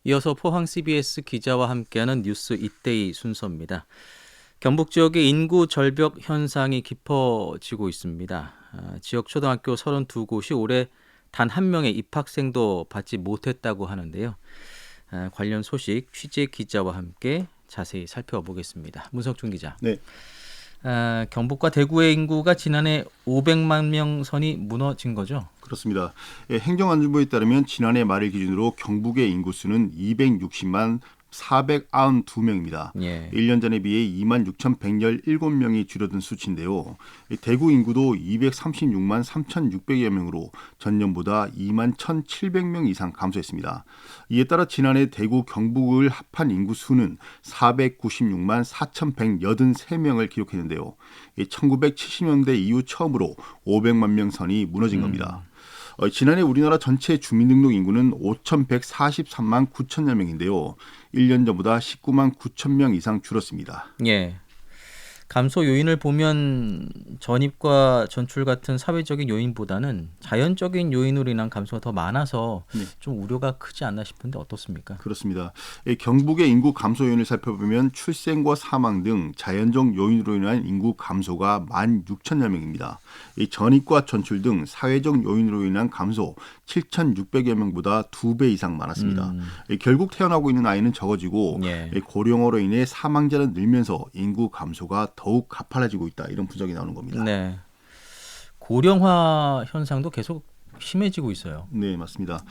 이어서 포항 CBS 기자와 함께하는 뉴스 이데이 순서입니다. 경북 지역의 인구 절벽 현상이 깊어지고 있습니다. 지역 초등학교 32곳이 올해 단 한 명의 입학생도 받지 못했다고 하는데요. 관련 소식 취재 기자와 함께 자세히 살펴보겠습니다. 문석준 기자. 네, 경북과 대구의 인구가 지난해 500만 명 선이 무너진 거죠? 그렇습니다. 행정안전부에 따르면 지난해 말일 기준으로 경북의 인구수는 260만 492명입니다. 예. 1년 전에 비해 2만 6,117명이 줄어든 수치인데요. 대구 인구도 236만 3,600여 명으로 전년보다 2만 1,700명 이상 감소했습니다. 이에 따라 지난해 대구 경북을 합한 인구수는 496만 4,183명을 기록했는데요. 1970년대 이후 처음으로 500만 명 선이 무너진 겁니다. 지난해 우리나라 전체 주민등록 인구는 5,143만 9천여 명인데요. 1년 전보다 19만 9천 명 이상 줄었습니다. 예. 감소 요인을 보면 전입과 전출 같은 사회적인 요인보다는 자연적인 요인으로 인한 감소가 더 많아서 네. 좀 우려가 크지 않나 싶은데 어떻습니까? 그렇습니다. 경북의 인구 감소 요인을 살펴보면 출생과 사망 등 자연적 요인으로 인한 인구 감소가 16,000여 명입니다. 전입과 전출 등 사회적 요인으로 인한 감소 7,600여 명보다 2배 이상 많았습니다. 결국 태어나고 있는 아이는 적어지고 예. 고령화로 인해 사망자는 늘면서 인구 감소가 더욱 가팔라지고 있다. 이런 분석이 나오는 겁니다. 네. 고령화 현상도 계속 심해지고 있어요. 네, 맞습니다.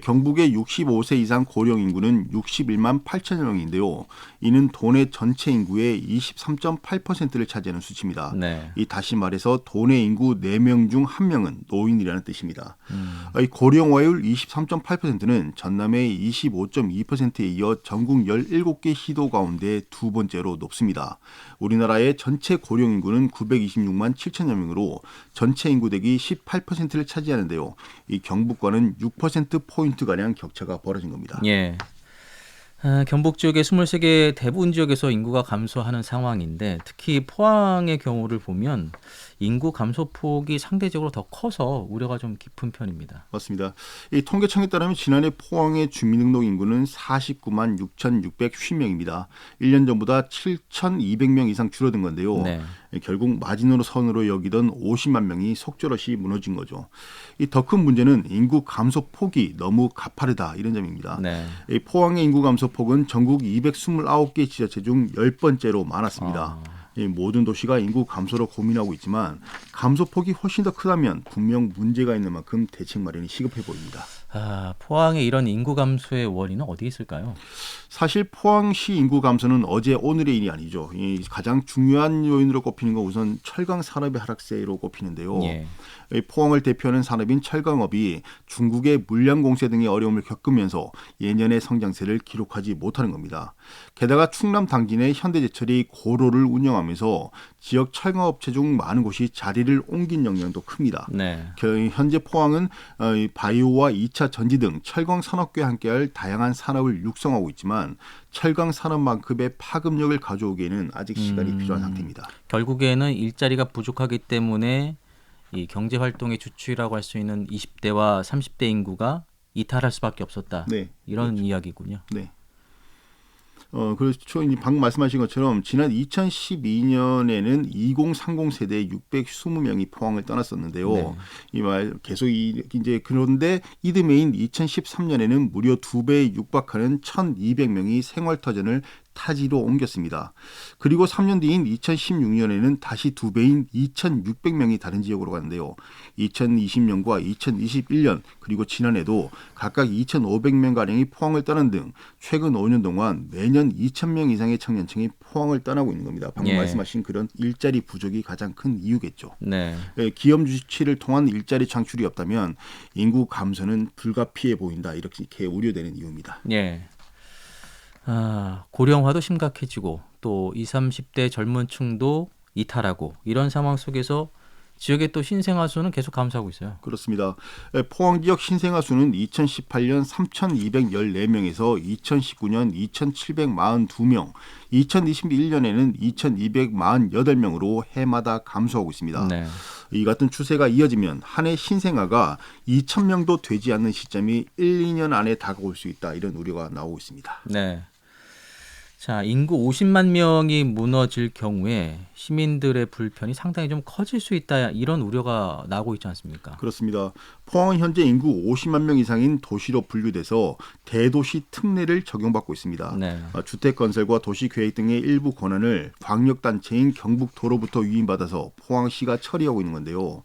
경북의 65세 이상 고령 인구는 61만 8천여 명인데요. 이는 도내 전체 인구의 23.8%를 차지하는 수치입니다. 네. 이 다시 말해서 도내 인구 4명 중 1명은 노인이라는 뜻입니다. 이 고령화율 23.8%는 전남의 25.2%에 이어 전국 17개 시도 가운데 두 번째로 높습니다. 우리나라의 전체 고령 인구는 926만 7천여 명으로 전체 인구 대비 18%를 차지하는데요. 이 경북과는 6%포인트가량 격차가 벌어진 겁니다. 예. 경북 지역의 23개 대부분 지역에서 인구가 감소하는 상황인데 특히 포항의 경우를 보면 인구 감소폭이 상대적으로 더 커서 우려가 좀 깊은 편입니다. 맞습니다. 이 통계청에 따르면 지난해 포항의 주민등록 인구는 49만 6,650명입니다. 1년 전보다 7,200명 이상 줄어든 건데요. 네. 결국 마지노 선으로 여기던 50만 명이 속절없이 무너진 거죠. 이 더 큰 문제는 인구 감소 폭이 너무 가파르다 이런 점입니다. 네. 이 포항의 인구 감소폭은 전국 229개 지자체 중 10번째로 많았습니다. 이 모든 도시가 인구 감소로 고민하고 있지만 감소폭이 훨씬 더 크다면 분명 문제가 있는 만큼 대책 마련이 시급해 보입니다. 포항의 이런 인구 감소의 원인은 어디에 있을까요? 사실 포항시 인구 감소는 어제 오늘의 일이 아니죠. 이 가장 중요한 요인으로 꼽히는 건 우선 철강 산업의 하락세로 꼽히는데요. 예. 이 포항을 대표하는 산업인 철강업이 중국의 물량 공세 등의 어려움을 겪으면서 예년의 성장세를 기록하지 못하는 겁니다. 게다가 충남 당진의 현대제철이 고로를 운영하면서 지역 철강업체 중 많은 곳이 자리를 옮긴 영향도 큽니다. 네. 현재 포항은 바이오와 2차 전지 등 철강 산업과 함께할 다양한 산업을 육성하고 있지만 철강 산업만큼의 파급력을 가져오기에는 아직 시간이 필요한 상태입니다. 결국에는 일자리가 부족하기 때문에 이 경제 활동의 주축이라고 할 수 있는 20대와 30대 인구가 이탈할 수밖에 없었다. 네, 이런 그렇죠. 이야기군요. 네. 그렇죠. 방금 말씀하신 것처럼 지난 2012년에는 2030 세대 620명이 포항을 떠났었는데요. 네. 이 말 계속 이제 그런데 이듬해인 2013년에는 무려 2배에 육박하는 1,200명이 생활터전을 타지로 옮겼습니다. 그리고 3년 뒤인 2016년에는 다시 2배인 2,600명이 다른 지역으로 갔는데요. 2020년과 2021년 그리고 지난해도 각각 2,500명가량이 포항을 떠난 등 최근 5년 동안 매년 2,000명 이상의 청년층이 포항을 떠나고 있는 겁니다. 방금 예. 말씀하신 그런 일자리 부족이 가장 큰 이유겠죠. 네. 기업 유치를 통한 일자리 창출이 없다면 인구 감소는 불가피해 보인다. 이렇게 우려되는 이유입니다. 예. 고령화도 심각해지고 또 20, 30대 젊은 층도 이탈하고 이런 상황 속에서 지역의 또 신생아 수는 계속 감소하고 있어요. 그렇습니다. 포항 지역 신생아 수는 2018년 3,214명에서 2019년 2,742명, 2021년에는 2,248명으로 해마다 감소하고 있습니다. 네. 이 같은 추세가 이어지면 한 해 신생아가 2,000명도 되지 않는 시점이 1, 2년 안에 다가올 수 있다. 이런 우려가 나오고 있습니다. 네. 자, 인구 50만 명이 무너질 경우에 시민들의 불편이 상당히 좀 커질 수 있다. 이런 우려가 나오고 있지 않습니까? 그렇습니다. 포항은 현재 인구 50만 명 이상인 도시로 분류돼서 대도시 특례를 적용받고 있습니다. 네. 주택 건설과 도시 계획 등의 일부 권한을 광역단체인 경북도로부터 위임받아서 포항시가 처리하고 있는 건데요.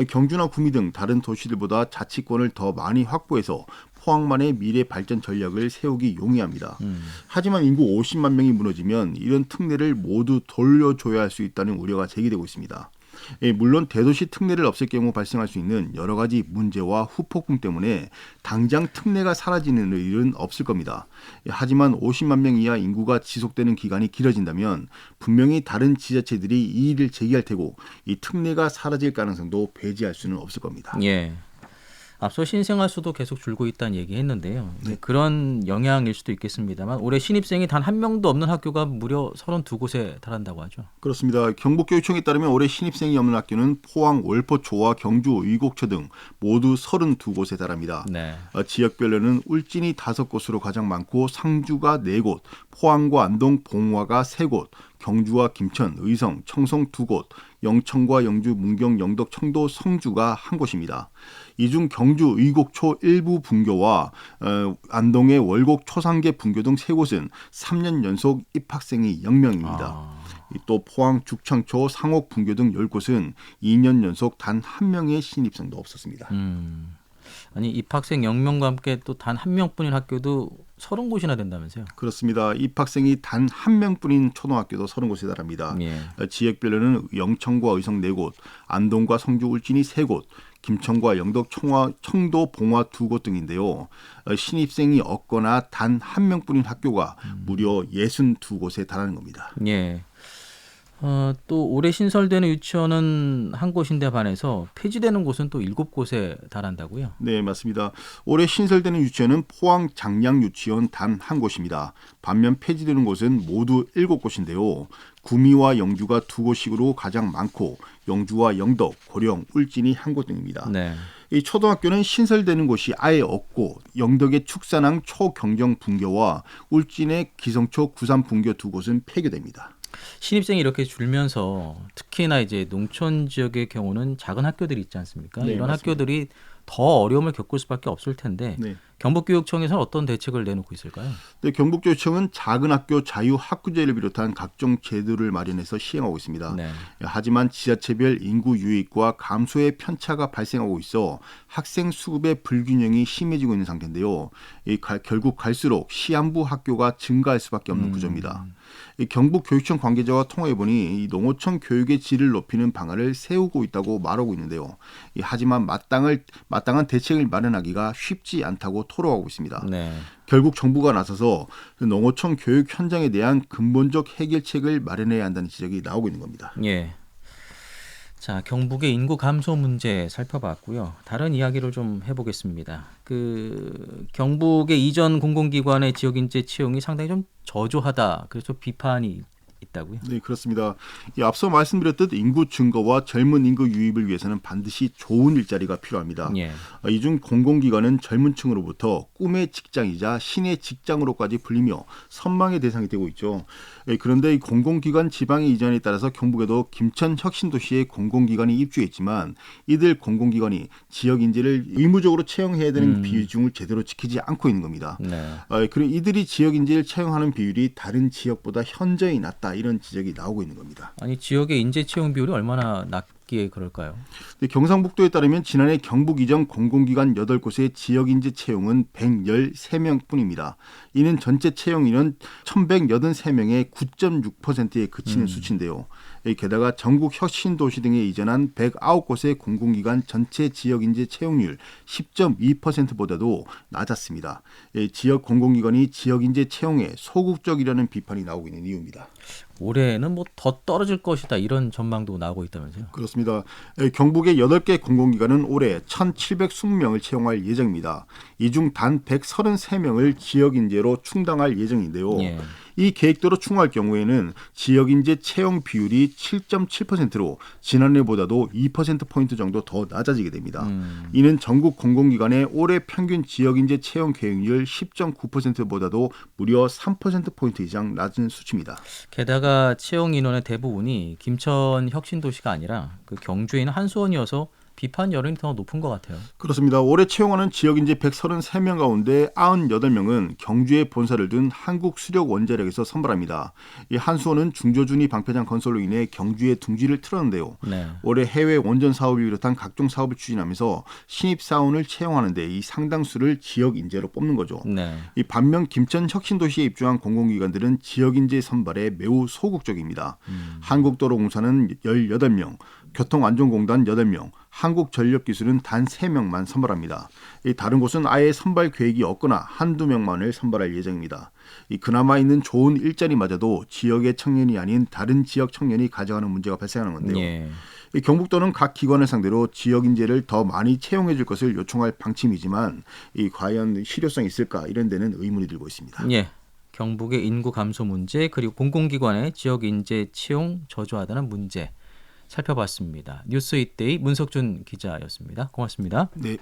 경주나 구미 등 다른 도시들보다 자치권을 더 많이 확보해서 포항만의 미래 발전 전략을 세우기 용이합니다. 하지만 인구 50만 명이 무너지면 이런 특례를 모두 돌려줘야 할 수 있다는 우려가 제기되고 있습니다. 물론 대도시 특례를 없앨 경우 발생할 수 있는 여러 가지 문제와 후폭풍 때문에 당장 특례가 사라지는 일은 없을 겁니다. 하지만 50만 명 이하 인구가 지속되는 기간이 길어진다면 분명히 다른 지자체들이 이의를 제기할 테고 이 특례가 사라질 가능성도 배제할 수는 없을 겁니다. 예. 앞서 신생아 수도 계속 줄고 있다는 얘기했는데요. 그런 영향일 수도 있겠습니다만 올해 신입생이 단 한 명도 없는 학교가 무려 32곳에 달한다고 하죠. 그렇습니다. 경북교육청에 따르면 올해 신입생이 없는 학교는 포항 월포초와 경주 의곡초 등 모두 32곳에 달합니다. 네. 지역별로는 울진이 5곳으로 가장 많고 상주가 4곳, 포항과 안동, 봉화가 3곳, 경주와 김천, 의성, 청송 2곳, 영천과 영주, 문경, 영덕, 청도, 성주가 1곳입니다. 이 중 경주 의곡초 일부 분교와 안동의 월곡 초상계 분교 등 3곳은 3년 연속 입학생이 0명입니다. 또 포항 죽창초 상옥 분교 등 10곳은 2년 연속 단 한 명의 신입생도 없었습니다. 아니 입학생 0명과 함께 또 단 한 명뿐인 학교도 30곳이나 된다면서요? 그렇습니다. 입학생이 단 한 명뿐인 초등학교도 30곳에 달합니다. 예. 지역별로는 영천과 의성 4곳, 안동과 성주 울진이 3곳, 김천과 영덕, 청도, 봉화 2곳 등인데요. 신입생이 없거나 단 한 명뿐인 학교가 무려 62곳에 달하는 겁니다. 예. 또 올해 신설되는 유치원은 한 곳인데 반해서 폐지되는 곳은 또 7곳에 달한다고요? 네, 맞습니다. 올해 신설되는 유치원은 포항 장량 유치원 단 한 곳입니다. 반면 폐지되는 곳은 모두 7곳인데요. 구미와 영주가 2곳씩으로 가장 많고 영주와 영덕, 고령, 울진이 1곳 등입니다. 네. 이 초등학교는 신설되는 곳이 아예 없고 영덕의 축산항 초경정 분교와 울진의 기성초 구산 분교 2곳은 폐교됩니다. 신입생이 이렇게 줄면서 특히나 이제 농촌 지역의 경우는 작은 학교들이 있지 않습니까? 네, 이런 맞습니다. 학교들이 더 어려움을 겪을 수밖에 없을 텐데 네. 경북교육청에서는 어떤 대책을 내놓고 있을까요? 네, 경북교육청은 작은 학교 자유학구제를 비롯한 각종 제도를 마련해서 시행하고 있습니다. 네. 하지만 지자체별 인구 유입과 감소의 편차가 발생하고 있어 학생 수급의 불균형이 심해지고 있는 상태인데요. 결국 갈수록 시한부 학교가 증가할 수밖에 없는 구조입니다. 경북교육청 관계자와 통화해보니 농어촌 교육의 질을 높이는 방안을 세우고 있다고 말하고 있는데요. 하지만 마땅한 대책을 마련하기가 쉽지 않다고 토로하고 있습니다. 네. 결국 정부가 나서서 농어촌 교육 현장에 대한 근본적 해결책을 마련해야 한다는 지적이 나오고 있는 겁니다. 예. 자, 경북의 인구 감소 문제 살펴봤고요. 다른 이야기를 좀 해보겠습니다. 경북의 이전 공공기관의 지역인재 채용이 상당히 좀 저조하다. 그래서 비판이 있다고요? 네, 그렇습니다. 앞서 말씀드렸듯 인구 증가와 젊은 인구 유입을 위해서는 반드시 좋은 일자리가 필요합니다. 예. 이중 공공기관은 젊은 층으로부터 꿈의 직장이자 신의 직장으로까지 불리며 선망의 대상이 되고 있죠. 그런데 이 공공기관 지방의 이전에 따라서 경북에도 김천 혁신도시의 공공기관이 입주했지만 이들 공공기관이 지역 인재를 의무적으로 채용해야 되는 비중을 제대로 지키지 않고 있는 겁니다. 네. 그리고 이들이 지역 인재를 채용하는 비율이 다른 지역보다 현저히 낮다. 이런 지적이 나오고 있는 겁니다. 아니 지역의 인재 채용 비율이 얼마나 낮기에 그럴까요? 경상북도에 따르면 지난해 경북 이전 공공기관 8곳의 지역 인재 채용은 113명뿐입니다. 이는 전체 채용 인원 1,183명의 9.6%에 그치는 수치인데요. 게다가 전국 혁신도시 등에 이전한 109곳의 공공기관 전체 지역인재 채용률 10.2%보다도 낮았습니다. 지역 공공기관이 지역인재 채용에 소극적이라는 비판이 나오고 있는 이유입니다. 올해는 뭐 더 떨어질 것이다 이런 전망도 나오고 있다면서요. 그렇습니다. 경북의 8개 공공기관은 올해 1,720명을 채용할 예정입니다. 이 중 단 133명을 지역인재로 충당할 예정인데요. 예. 이 계획대로 충원할 경우에는 지역인재 채용 비율이 7.7%로 지난해보다도 2%포인트 정도 더 낮아지게 됩니다. 이는 전국 공공기관의 올해 평균 지역인재 채용 계획률 10.9%보다도 무려 3%포인트 이상 낮은 수치입니다. 게다가 채용 인원의 대부분이 김천 혁신도시가 아니라 그 경주에 있는 한수원이어서 비판 여론이 더 높은 것 같아요. 그렇습니다. 올해 채용하는 지역인재 133명 가운데 98명은 경주에 본사를 둔 한국수력원자력에서 선발합니다. 이 한수원은 중저준위 방패장 건설로 인해 경주에 둥지를 틀었는데요. 네. 올해 해외 원전 사업을 비롯한 각종 사업을 추진하면서 신입사원을 채용하는데 이 상당수를 지역인재로 뽑는 거죠. 네. 이 반면 김천 혁신도시에 입주한 공공기관들은 지역인재 선발에 매우 소극적입니다. 한국도로공사는 18명, 교통안전공단 8명, 한국전력기술은 단 3명만 선발합니다. 다른 곳은 아예 선발 계획이 없거나 한두 명만을 선발할 예정입니다. 그나마 있는 좋은 일자리마저도 지역의 청년이 아닌 다른 지역 청년이 가져가는 문제가 발생하는 건데요. 예. 경북도는 각 기관을 상대로 지역 인재를 더 많이 채용해 줄 것을 요청할 방침이지만 과연 실효성이 있을까 이런 데는 의문이 들고 있습니다. 예. 경북의 인구 감소 문제 그리고 공공기관의 지역 인재 채용 저조하다는 문제 살펴봤습니다. 뉴스 이데이 문석준 기자였습니다. 고맙습니다. 네.